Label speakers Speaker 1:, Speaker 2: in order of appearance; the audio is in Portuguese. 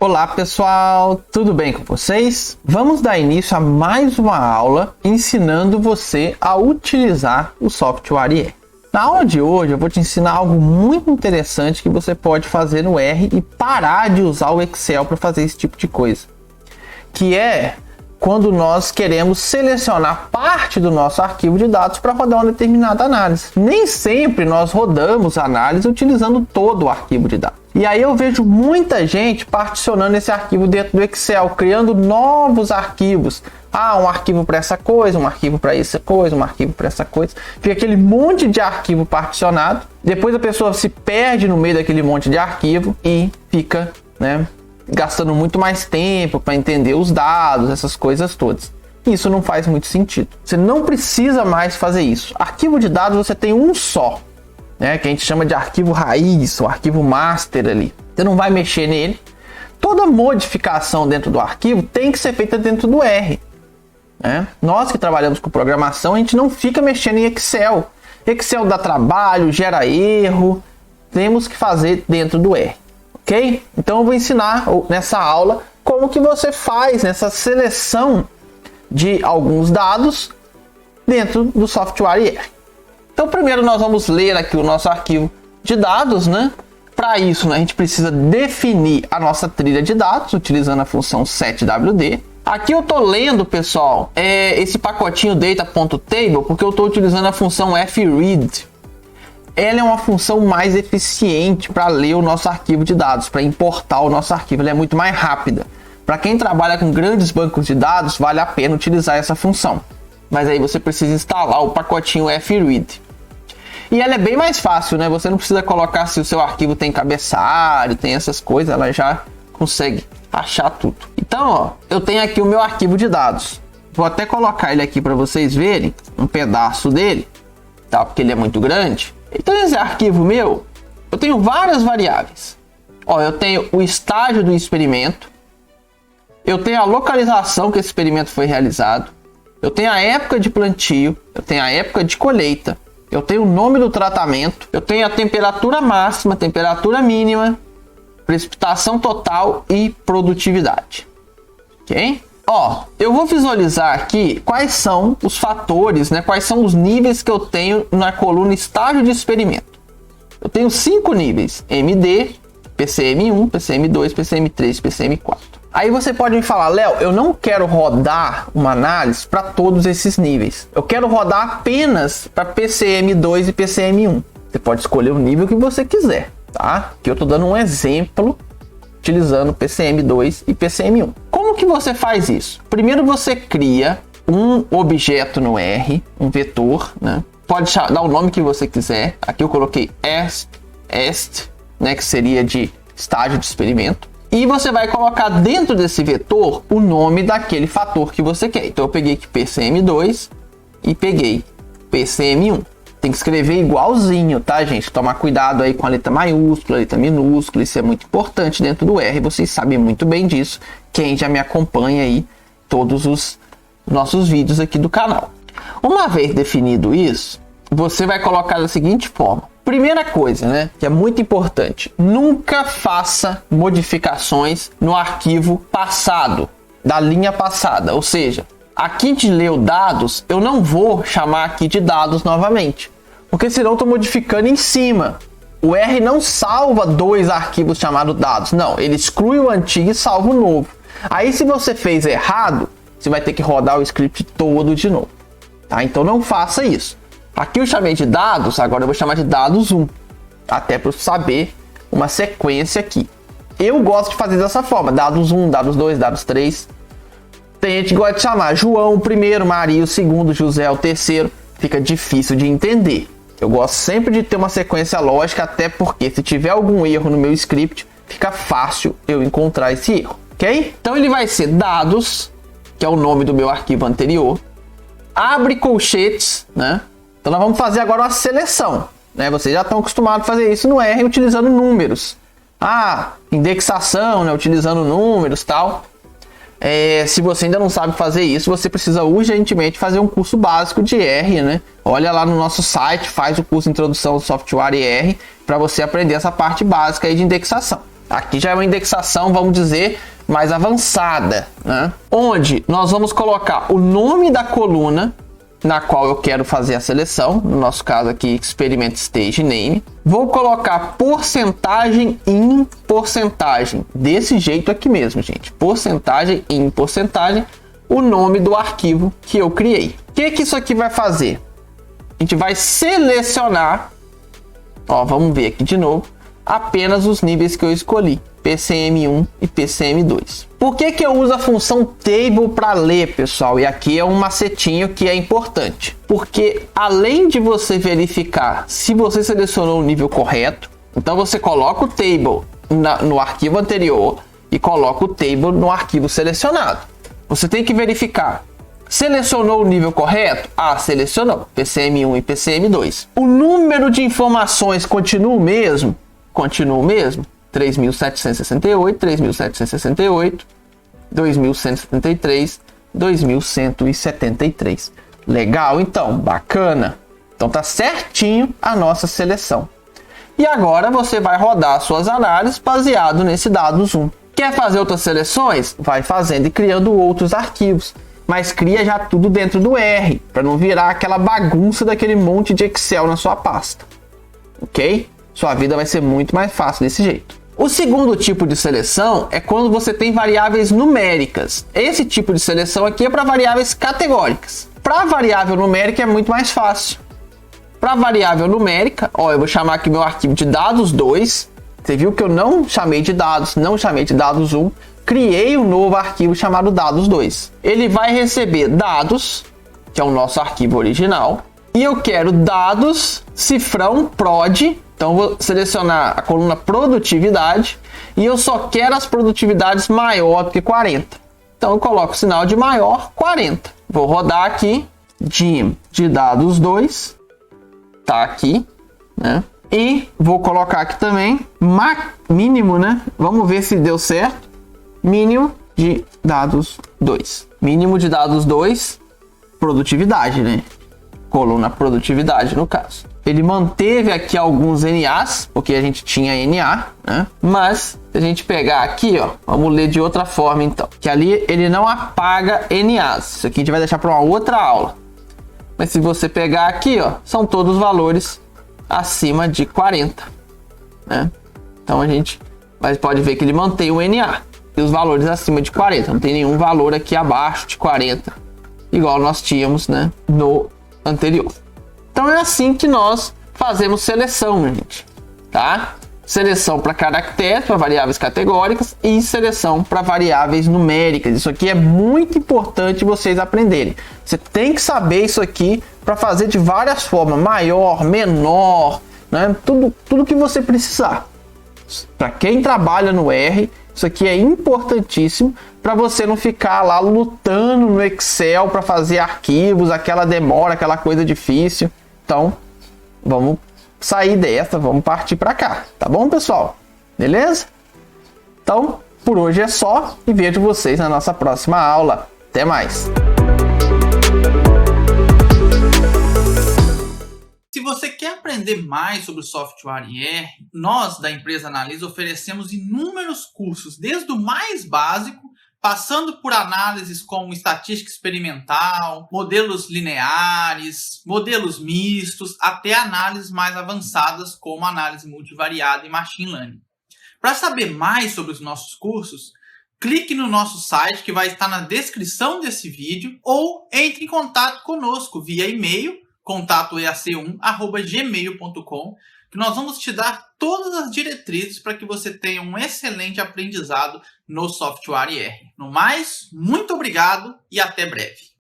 Speaker 1: Olá pessoal, tudo bem com vocês? Vamos dar início a mais uma aula ensinando você a utilizar o software R. Na aula de hoje eu vou te ensinar algo muito interessante que você pode fazer no R e parar de usar o Excel para fazer esse tipo de coisa. Que é quando nós queremos selecionar parte do nosso arquivo de dados para rodar uma determinada análise. Nem sempre nós rodamos a análise utilizando todo o arquivo de dados. E aí eu vejo muita gente particionando esse arquivo dentro do Excel, criando novos arquivos. Um arquivo para essa coisa, um arquivo para essa coisa, um arquivo para essa coisa. Fica aquele monte de arquivo particionado. Depois a pessoa se perde no meio daquele monte de arquivo e fica, gastando muito mais tempo para entender os dados, essas coisas todas. Isso não faz muito sentido. Você não precisa mais fazer isso. Arquivo de dados você tem um só, que a gente chama de arquivo raiz, o arquivo master ali. Você não vai mexer nele. Toda modificação dentro do arquivo tem que ser feita dentro do R. Nós que trabalhamos com programação, a gente não fica mexendo em Excel. Excel dá trabalho, gera erro. Temos que fazer dentro do R. Ok? Então eu vou ensinar nessa aula como que você faz essa seleção de alguns dados dentro do software R. Então primeiro nós vamos ler aqui o nosso arquivo de dados, Para isso, a gente precisa definir a nossa trilha de dados utilizando a função setwd. Aqui eu estou lendo, pessoal, esse pacotinho data.table porque eu estou utilizando a função fread. Ela é uma função mais eficiente para ler o nosso arquivo de dados, para importar o nosso arquivo. Ela é muito mais rápida. Para quem trabalha com grandes bancos de dados, vale a pena utilizar essa função. Mas aí você precisa instalar o pacotinho fread. E ela é bem mais fácil, Você não precisa colocar se o seu arquivo tem cabeçalho, tem essas coisas, ela já consegue achar tudo. Então, eu tenho aqui o meu arquivo de dados. Vou até colocar ele aqui para vocês verem um pedaço dele, porque ele é muito grande. Então, esse arquivo meu, eu tenho várias variáveis. Eu tenho o estágio do experimento, eu tenho a localização que esse experimento foi realizado, eu tenho a época de plantio, eu tenho a época de colheita, eu tenho o nome do tratamento, eu tenho a temperatura máxima, temperatura mínima, precipitação total e produtividade. Ok? Eu vou visualizar aqui quais são os fatores, quais são os níveis que eu tenho na coluna estágio de experimento. Eu tenho 5 níveis: MD, PCM1, PCM2, PCM3, PCM4. Aí você pode me falar: Léo, eu não quero rodar uma análise para todos esses níveis. Eu quero rodar apenas para PCM2 e PCM1. Você pode escolher o nível que você quiser, Que eu estou dando um exemplo utilizando PCM2 e PCM1. Como que você faz isso? Primeiro você cria um objeto no R, um vetor, Pode dar o nome que você quiser. Aqui eu coloquei est, que seria de estágio de experimento. E você vai colocar dentro desse vetor o nome daquele fator que você quer. Então eu peguei aqui PCM2 e peguei PCM1. Tem que escrever igualzinho, gente? Tomar cuidado aí com a letra maiúscula, a letra minúscula. Isso é muito importante dentro do R. Vocês sabem muito bem disso. Quem já me acompanha aí, todos os nossos vídeos aqui do canal. Uma vez definido isso, você vai colocar da seguinte forma. Primeira coisa, que é muito importante. Nunca faça modificações no arquivo passado, da linha passada. Ou seja, aqui de ler dados, eu não vou chamar aqui de dados novamente, porque senão eu estou modificando em cima. O R não salva 2 arquivos chamados dados, não, ele exclui o antigo e salva o novo. Aí se você fez errado, você vai ter que rodar o script todo de novo, Então não faça isso. Aqui eu chamei de dados, agora eu vou chamar de dados 1, até para saber uma sequência aqui. Eu gosto de fazer dessa forma, dados 1, dados 2, dados 3. Tem gente que gosta de chamar João o primeiro, Maria o segundo, José o terceiro. Fica difícil de entender. Eu gosto sempre de ter uma sequência lógica, até porque se tiver algum erro no meu script, fica fácil eu encontrar esse erro, ok? Então ele vai ser dados, que é o nome do meu arquivo anterior, abre colchetes, Então nós vamos fazer agora uma seleção, Vocês já estão acostumados a fazer isso no R utilizando números. Indexação, utilizando números, tal. Se você ainda não sabe fazer isso, você precisa urgentemente fazer um curso básico de R, Olha lá no nosso site, faz o curso de Introdução ao Software R para você aprender essa parte básica aí de indexação. Aqui já é uma indexação, vamos dizer, mais avançada, né? Onde nós vamos colocar o nome da coluna na qual eu quero fazer a seleção, no nosso caso aqui, Experiment Stage Name. Vou colocar porcentagem em porcentagem, desse jeito aqui mesmo, gente. Porcentagem em porcentagem, o nome do arquivo que eu criei. O que isso aqui vai fazer? A gente vai selecionar, ó, vamos ver aqui de novo, apenas os níveis que eu escolhi, PCM1 e PCM2. Por que eu uso a função table para ler, pessoal? E aqui é um macetinho que é importante. Porque além de você verificar se você selecionou o nível correto, então você coloca o table no arquivo anterior e coloca o table no arquivo selecionado. Você tem que verificar. Selecionou o nível correto? Ah, selecionou. PCM1 e PCM2. O número de informações continua o mesmo? Continua o mesmo. 3.768, 3.768, 2.173, 2.173. Legal, então, bacana. Então tá certinho a nossa seleção. E agora você vai rodar suas análises baseado nesse dados 1. Quer fazer outras seleções? Vai fazendo e criando outros arquivos. Mas cria já tudo dentro do R, para não virar aquela bagunça daquele monte de Excel na sua pasta. Ok? Sua vida vai ser muito mais fácil desse jeito. O segundo tipo de seleção é quando você tem variáveis numéricas. Esse tipo de seleção aqui é para variáveis categóricas. Para variável numérica é muito mais fácil. Para variável numérica, ó, eu vou chamar aqui meu arquivo de dados 2. Você viu que eu não chamei de dados, não chamei de dados 1. Criei um novo arquivo chamado dados 2. Ele vai receber dados, que é o nosso arquivo original. E eu quero dados, cifrão, prod. Então, vou selecionar a coluna produtividade e eu só quero as produtividades maior do que 40. Então, eu coloco o sinal de maior 40. Vou rodar aqui, dim de dados 2, tá aqui, né? E vou colocar aqui também, mínimo, né? Vamos ver se deu certo. Mínimo de dados 2. Mínimo de dados 2, produtividade, né? Coluna produtividade, no caso. Ele manteve aqui alguns NAs, porque a gente tinha NA, né? Mas, se a gente pegar aqui, ó, vamos ler de outra forma, então. Que ali ele não apaga NAs. Isso aqui a gente vai deixar para uma outra aula. Mas se você pegar aqui, ó, são todos valores acima de 40, né? Então a gente pode ver que ele mantém o NA e os valores acima de 40. Não tem nenhum valor aqui abaixo de 40, igual nós tínhamos, né, no anterior. Então é assim que nós fazemos seleção, gente, tá? Seleção para caracteres, para variáveis categóricas e seleção para variáveis numéricas. Isso aqui é muito importante vocês aprenderem. Você tem que saber isso aqui para fazer de várias formas, maior, menor, né? Tudo que você precisar. Para quem trabalha no R, isso aqui é importantíssimo para você não ficar lá lutando no Excel para fazer arquivos, aquela demora, aquela coisa difícil. Então, vamos sair dessa, vamos partir para cá, tá bom, pessoal? Beleza? Então, por hoje é só e vejo vocês na nossa próxima aula. Até mais!
Speaker 2: Se você quer aprender mais sobre o software R, nós da empresa Analisa oferecemos inúmeros cursos, desde o mais básico, passando por análises como estatística experimental, modelos lineares, modelos mistos, até análises mais avançadas como análise multivariada e machine learning. Para saber mais sobre os nossos cursos, clique no nosso site que vai estar na descrição desse vídeo ou entre em contato conosco via e-mail contatoeac1@gmail.com, que nós vamos te dar todas as diretrizes para que você tenha um excelente aprendizado no software R. No mais, muito obrigado e até breve.